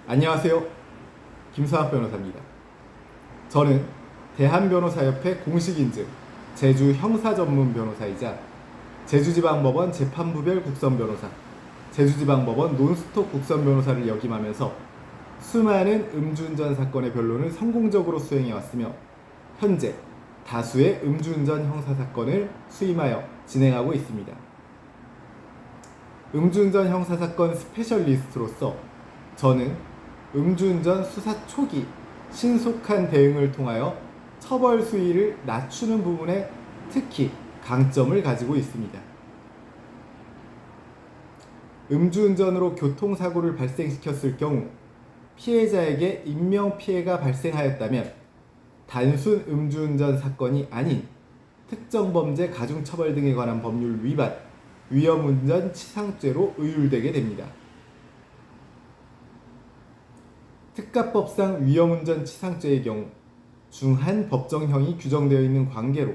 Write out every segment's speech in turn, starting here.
안녕하세요. 김서학 변호사입니다. 저는 대한변호사협회 공식인증 제주 형사전문 변호사이자 제주지방법원 재판부별 국선변호사, 제주지방법원 논스톱 국선변호사를 역임하면서 수많은 음주운전 사건의 변론을 성공적으로 수행해왔으며 현재 다수의 음주운전 형사사건을 수임하여 진행하고 있습니다. 음주운전 형사사건 스페셜리스트로서 저는 음주운전 수사 초기 신속한 대응을 통하여 처벌 수위를 낮추는 부분에 특히 강점을 가지고 있습니다. 음주운전으로 교통사고를 발생시켰을 경우 피해자에게 인명피해가 발생하였다면 단순 음주운전 사건이 아닌 특정범죄 가중처벌 등에 관한 법률 위반, 위험운전 치상죄로 의율되게 됩니다. 특가법상 위험운전 치상죄의 경우 중한 법정형이 규정되어 있는 관계로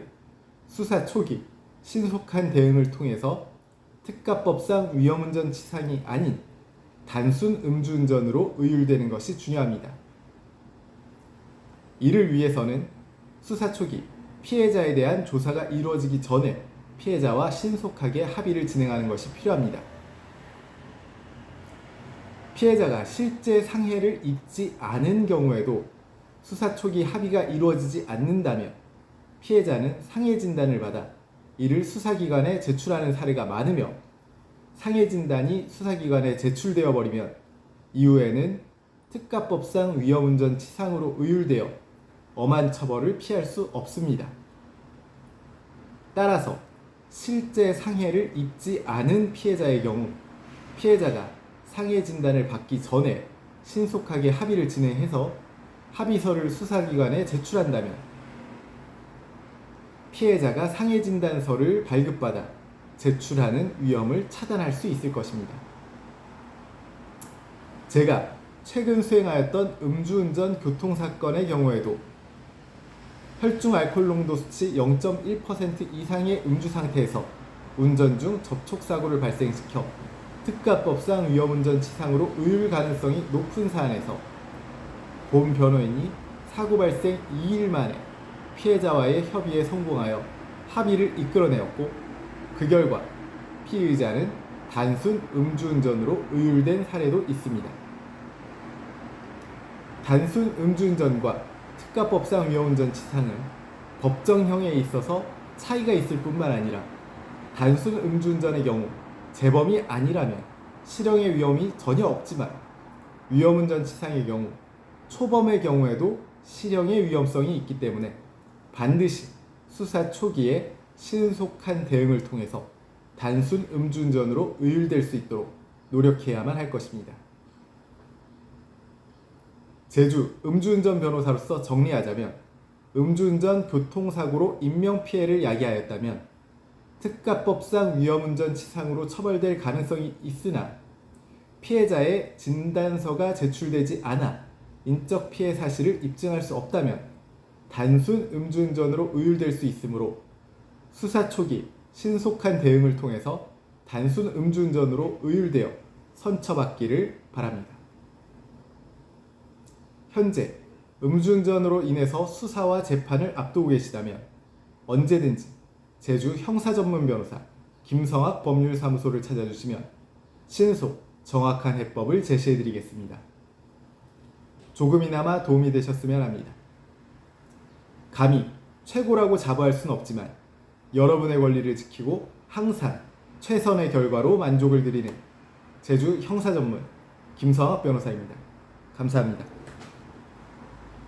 수사 초기 신속한 대응을 통해서 특가법상 위험운전 치상이 아닌 단순 음주운전으로 의율되는 것이 중요합니다. 이를 위해서는 수사 초기 피해자에 대한 조사가 이루어지기 전에 피해자와 신속하게 합의를 진행하는 것이 필요합니다. 피해자가 실제 상해를 입지 않은 경우에도 수사 초기 합의가 이루어지지 않는다면 피해자는 상해 진단을 받아 이를 수사기관에 제출하는 사례가 많으며 상해 진단이 수사기관에 제출되어 버리면 이후에는 특가법상 위험운전 치상으로 의율되어 엄한 처벌을 피할 수 없습니다. 따라서 실제 상해를 입지 않은 피해자의 경우 피해자가 상해 진단을 받기 전에 신속하게 합의를 진행해서 합의서를 수사기관에 제출한다면 피해자가 상해 진단서를 발급받아 제출하는 위험을 차단할 수 있을 것입니다. 제가 최근 수행하였던 음주운전 교통사건의 경우에도 혈중 알코올 농도 수치 0.1% 이상의 음주 상태에서 운전 중 접촉사고를 발생시켜 특가법상 위험운전 치상으로 의율 가능성이 높은 사안에서 본 변호인이 사고 발생 2일 만에 피해자와의 협의에 성공하여 합의를 이끌어내었고 그 결과 피의자는 단순 음주운전으로 의율된 사례도 있습니다. 단순 음주운전과 특가법상 위험운전 치상은 법정형에 있어서 차이가 있을 뿐만 아니라 단순 음주운전의 경우 재범이 아니라면 실형의 위험이 전혀 없지만 위험운전 치상의 경우 초범의 경우에도 실형의 위험성이 있기 때문에 반드시 수사 초기에 신속한 대응을 통해서 단순 음주운전으로 의율될 수 있도록 노력해야만 할 것입니다. 제주 음주운전 변호사로서 정리하자면 음주운전 교통사고로 인명피해를 야기하였다면 특가법상 위험운전 치상으로 처벌될 가능성이 있으나 피해자의 진단서가 제출되지 않아 인적 피해 사실을 입증할 수 없다면 단순 음주운전으로 의율될 수 있으므로 수사 초기 신속한 대응을 통해서 단순 음주운전으로 의율되어 선처받기를 바랍니다. 현재 음주운전으로 인해서 수사와 재판을 앞두고 계시다면 언제든지 제주 형사전문 변호사 김성학 법률사무소를 찾아주시면 신속, 정확한 해법을 제시해드리겠습니다. 조금이나마 도움이 되셨으면 합니다. 감히 최고라고 자부할 수는 없지만 여러분의 권리를 지키고 항상 최선의 결과로 만족을 드리는 제주 형사전문 김성학 변호사입니다. 감사합니다.